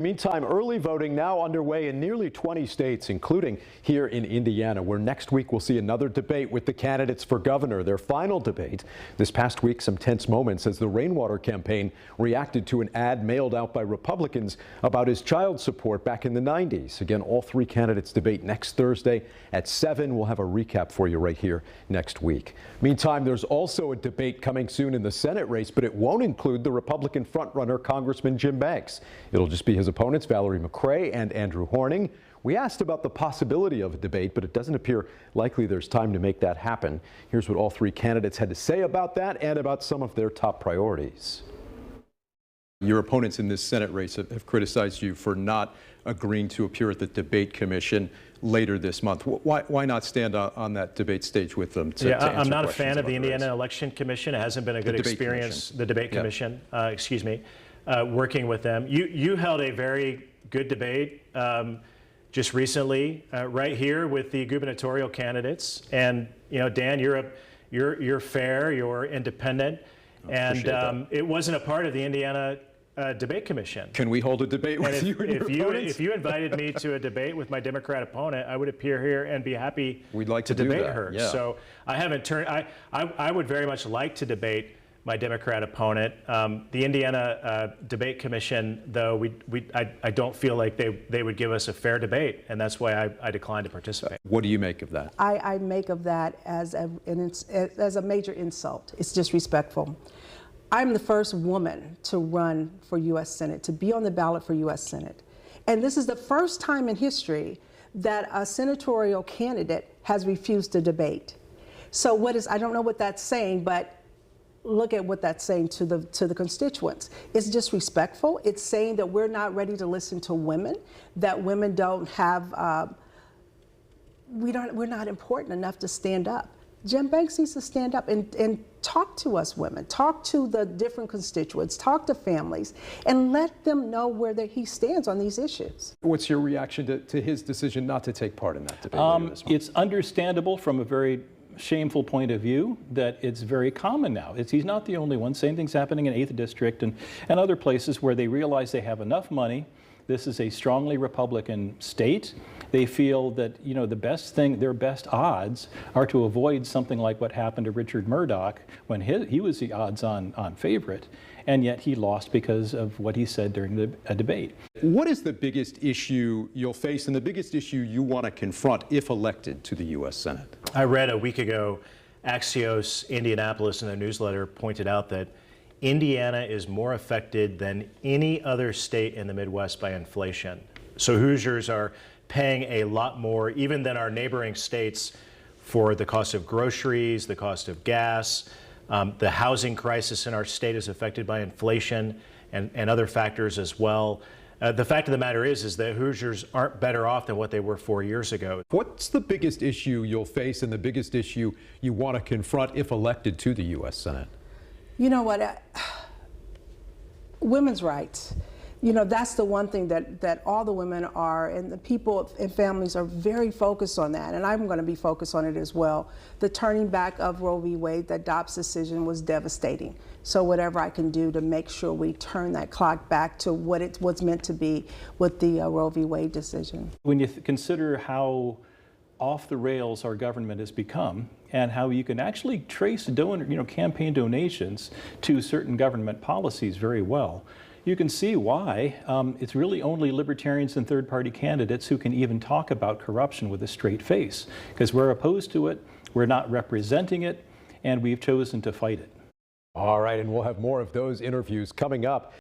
Meantime, early voting now underway in nearly 20 states, including here in Indiana, where next week we'll see another debate with the candidates for governor. Their final debate. This past week, some tense moments as the Rainwater campaign reacted to an ad mailed out by Republicans about his child support back in the 90s. Again, all three candidates debate next Thursday at 7. We'll have a recap for you right here next week. Meantime, there's also a debate coming soon in the Senate race, but it won't include the Republican frontrunner, Congressman Jim Banks. It'll just be his opponents, Valerie McRae and Andrew Horning. We asked about the possibility of a debate, but it doesn't appear likely there's time to make that happen. Here's what all three candidates had to say about that and about some of their top priorities. Your opponents in this Senate race have criticized you for not agreeing to appear at the debate commission later this month. Why not stand on that debate stage with them to answer I'm not a fan of the race? Indiana Election Commission. It hasn't been a good experience. The debate commission, excuse me. Working with them. You held a very good debate just recently right here with the gubernatorial candidates, and Dan, you're fair, you're independent, and it wasn't a part of the Indiana debate commission. Can we hold a debate with you and your opponents? If you invited me to a debate with my Democrat opponent, I would appear here and be happy We'd like to debate that. her. Yeah. So I haven't turned. I would very much like to debate my Democrat opponent. The Indiana Debate Commission, though, I don't feel like they would give us a fair debate, and that's why I declined to participate. What do you make of that? I make of that as a major insult. It's disrespectful. I'm the first woman to run for U.S. Senate, to be on the ballot for U.S. Senate. And this is the first time in history that a senatorial candidate has refused to debate. So I don't know what that's saying, but look at what that's saying to the constituents. It's disrespectful. It's saying that we're not ready to listen to women, that women don't have, we're not important enough to stand up. Jim Banks needs to stand up and talk to us women, talk to the different constituents, talk to families, and let them know where he stands on these issues. What's your reaction to his decision not to take part in that debate? It's understandable from a very shameful point of view that it's very common now. He's not the only one. Same thing's happening in 8th District and other places where they realize they have enough money. This is a strongly Republican state. They feel that the best thing, their best odds are to avoid something like what happened to Richard Murdoch when he was the odds-on favorite, and yet he lost because of what he said during a debate. What is the biggest issue you'll face and the biggest issue you want to confront if elected to the U.S. Senate? I read a week ago, Axios Indianapolis in their newsletter pointed out that Indiana is more affected than any other state in the Midwest by inflation. So Hoosiers are paying a lot more, even than our neighboring states, for the cost of groceries, the cost of gas. The housing crisis in our state is affected by inflation and other factors as well. The fact of the matter is that Hoosiers aren't better off than what they were 4 years ago. What's the biggest issue you'll face and the biggest issue you want to confront if elected to the U.S. Senate? You know what? Women's rights. That's the one thing that all the women are, and the people and families are very focused on that, and I'm going to be focused on it as well. The turning back of Roe v. Wade, that Dobbs decision, was devastating. So whatever I can do to make sure we turn that clock back to what it was meant to be with the Roe v. Wade decision. When you consider how off the rails our government has become, and how you can actually trace campaign donations to certain government policies very well, you can see why it's really only libertarians and third-party candidates who can even talk about corruption with a straight face, because we're opposed to it, we're not representing it, and we've chosen to fight it. All right, and we'll have more of those interviews coming up.